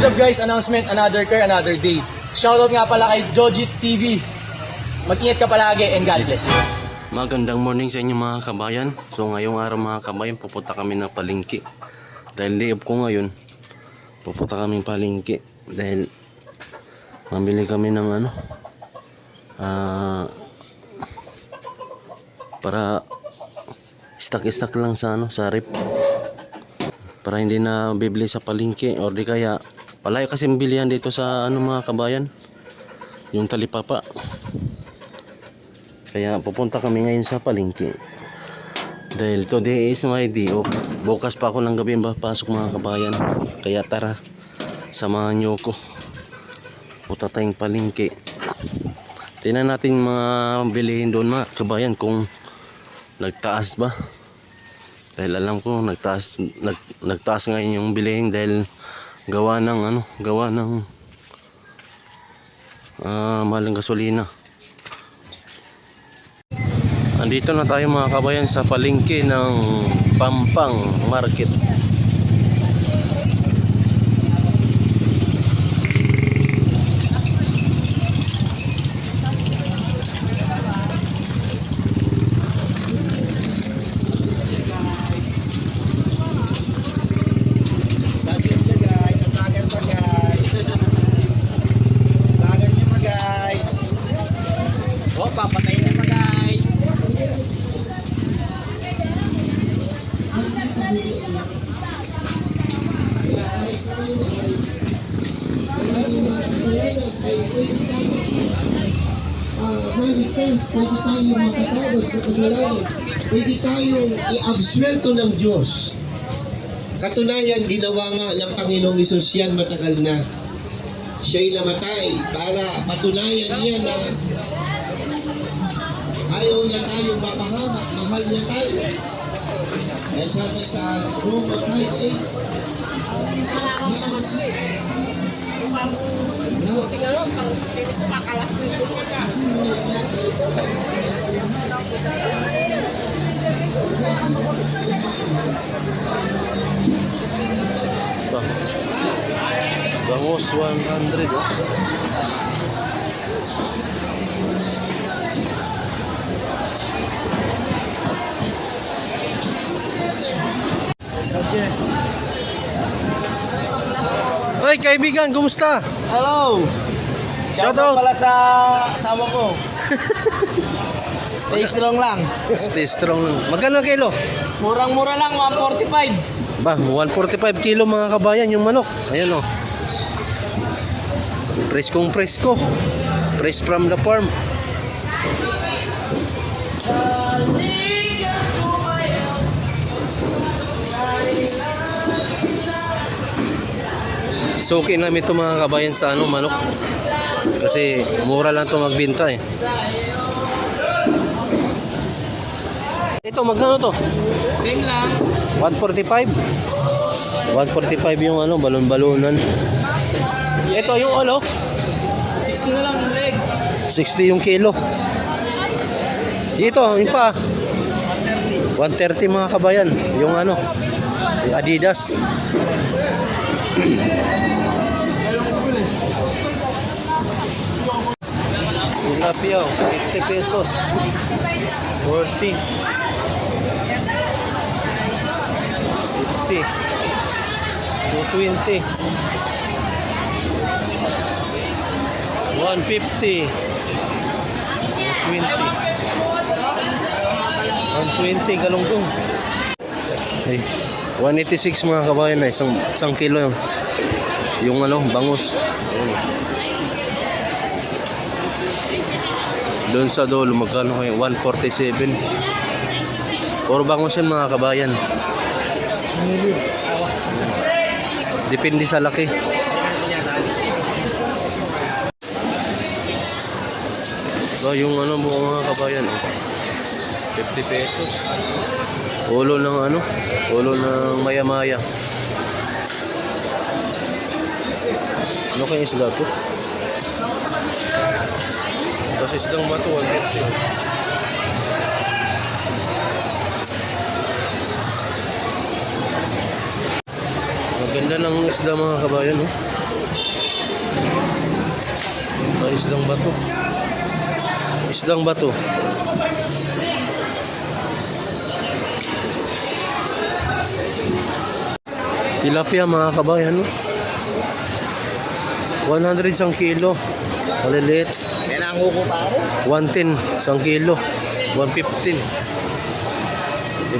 What's up guys? Announcement, another car, another day. Shoutout nga pala kay Jojit TV. Mag-ingat ka palagi and God bless. Magandang morning sa inyo mga kabayan. So ngayong araw mga kabayan, pupunta kami ng palengke. Dahil day off ko ngayon, pupunta kami ng palengke. Dahil mamili kami ng para stock lang sa sa rep. Para hindi na bibili sa palengke or di kaya palayo kasi bilihan dito sa mga kabayan, yung talipapa. Kaya pupunta kami ngayon sa palengke dahil today is my day off. Bukas pa ako ng gabi pasok mga kabayan. Kaya tara, samahan nyo ko, punta tayong palengke. Tingnan natin mga bilihin doon mga kabayan kung nagtaas ba. Dahil alam ko nagtaas ngayon yung bilihin dahil gawa ng mahal ng gasolina. Andito na tayo mga kabayan sa palengke ng Pampang Market. Papatayin na pa guys. Pwede tayong makatawad sa kasalanan. Pwede tayong i-absuelto ng Diyos. Katunayan, ginawa nga ng Panginoong Hesus yan matagal na. Siya'y namatay para patunayan niya na ayaw niya tayong mapahamak, mahal niya tayo. Kaya sabi sa Roma 5:8, Bangus 100 Ay kaibigan, kumusta? Hello. Shoutout pala sa asawa ko. Stay strong lang. Stay strong. Magkano kilo? Murang-mura lang, 145. Ba, 145 kilo mga kabayan yung manok. Ayan o. Preskong presko. Fresh from the farm. Suki namin ito mga kabayan sa manok. Kasi mura lang ito magbenta eh. Ito magkano to? Same lang. 145. 145 yung balon-balonan. Ito yung 60 na lang yung leg. 60 yung kilo. Dito, yung pa 130. 130 mga kabayan. Yung yung Adidas. Tilapia 50 pesos. 40. 50. 220. 150. 120 galunggong. Hey, 186 mga kabayan na isang kilo yung bangus. Doon sa dulo magkano kayo? 147. Puro bangus yan mga kabayan. Depende sa laki. So yung mga kabayan 50 pesos. Ulo ng ulo ng maya-maya. Ano kaya isda to? Tapos isdang bato 150. Ganda ng isda mga kabayan, oh. Isdang bato. Isdang bato. Tilapia mga kabayan, no? 100 isang kilo. Maliliit. Kaya nanguko pa ako. 110 isang kilo. 115.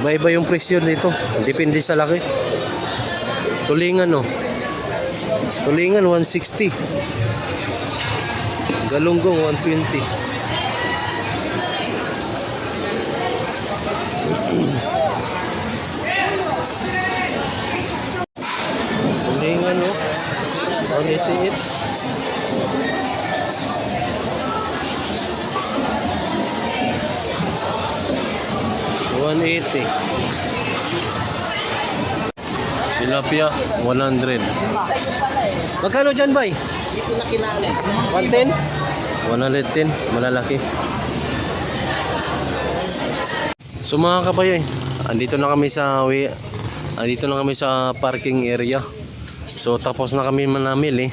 Iba-iba yung presyo nito. Depende sa laki. Tulingan, no? Tulingan 160. Galunggong 120. Tulingan, no? 188. Tilapia 100. Magkano dyan, bay? Dito na kinali. 110? 110, malalaki. So mga kabayan, andito na kami sa parking area. So tapos na kami manamili.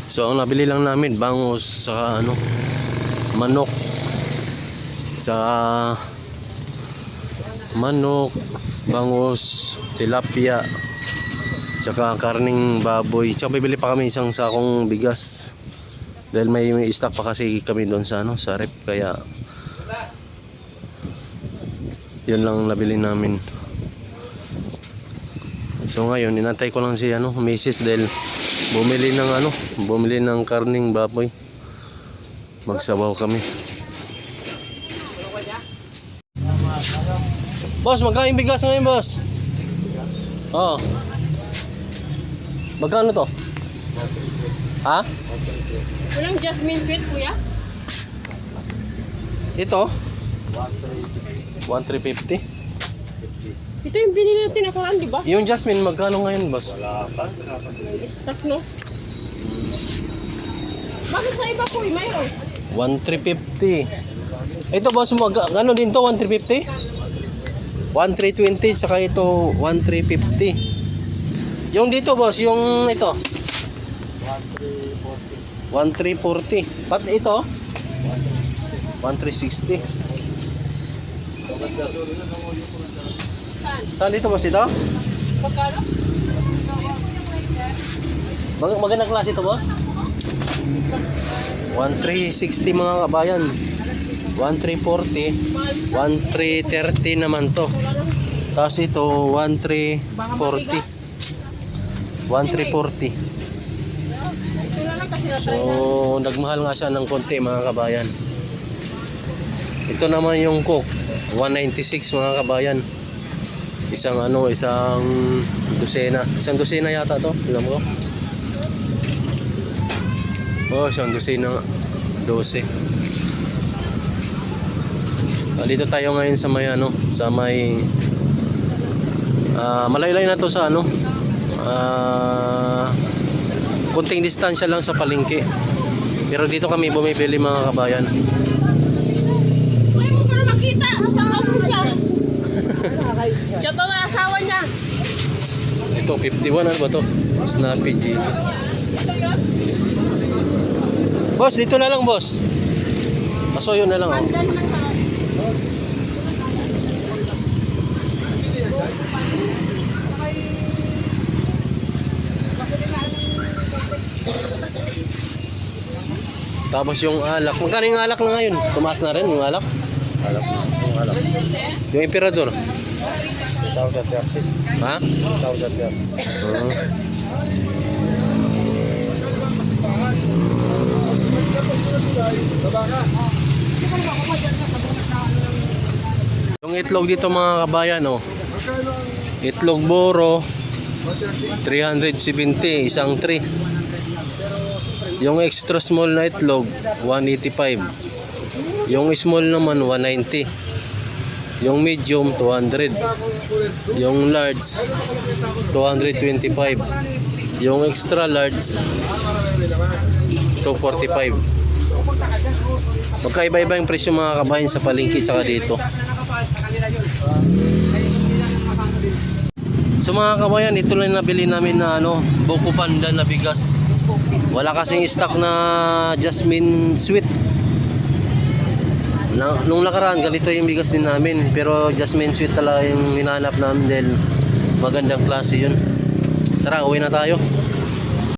So ang nabili lang namin bangus sa manok. Manok, bangus, tilapia, tsaka karning baboy. Tsaka bibili pa kami isang sakong bigas. Dahil may stock pa kasi kami doon sa sa rep, kaya yun lang nabili namin. So ngayon inantay ko lang si Mrs. dahil bumili ng karning baboy. Magsabaw kami. Boss, magkano yung bigas ngayon, boss? Oo. Magkano to? Ha? Walang jasmine sweet, kuya? Ito? 1,350. Ito yung binili natin nakaraan, di ba? Yung jasmine, magkano ngayon, boss? Stock, no? Bakit sa iba po, mayroon? 1,350. Ito, boss, magkano din to? 1,350? 1,320, saka ito 1,350. Yung dito, boss, yung ito 1,340. Pat ito 1,360. Saan dito, boss, ito? Magkano? Magandang klase ito, boss. 1,360 mga kabayan. 1,340. 1,330 naman to. Tapos ito 1,340. 1,340. Ito na lang kasi natry na. So nagmahal nga siya ng konti mga kabayan. Ito naman yung cook 196 mga kabayan. Isang dosena. Isang dosena yata to, alam ko. Oh, isang dosena, 12. Dito tayo ngayon sa may malaylay na to sa kunting distansya lang sa palengke. Pero dito kami bumibili mga kabayan. Ay, mo para makita. Asawa ko siya. Siya to ang asawa niya. Ito 51, ano ba to? Snappy G. Boss, dito na lang, boss. Pasoyo na lang, oh. Pandan man ka. Tapos yung alak. Magkano yung alak na ngayon? Tumaas na rin yung alak? Alak na. Yung alak. Yung emperador? 1,030. Ha? 1,030. Yung itlog dito mga kabayan, oh. Itlog boro 370 isang tray. Yung extra small na itlog 185. Yung small naman 190. Yung medium 200. Yung large 225. Yung extra large 245. Magkaiba-iba yung presyo mga kabayan sa palengke saka dito. So mga kabayan, ito lang nabili namin na Buko Panda na bigas. Wala kasing stock na Jasmine Sweet. Nung nakaraan, ganito yung bigas din namin. Pero Jasmine Sweet talaga yung hinanap namin dahil magandang klase yun. Tara, uwi na tayo.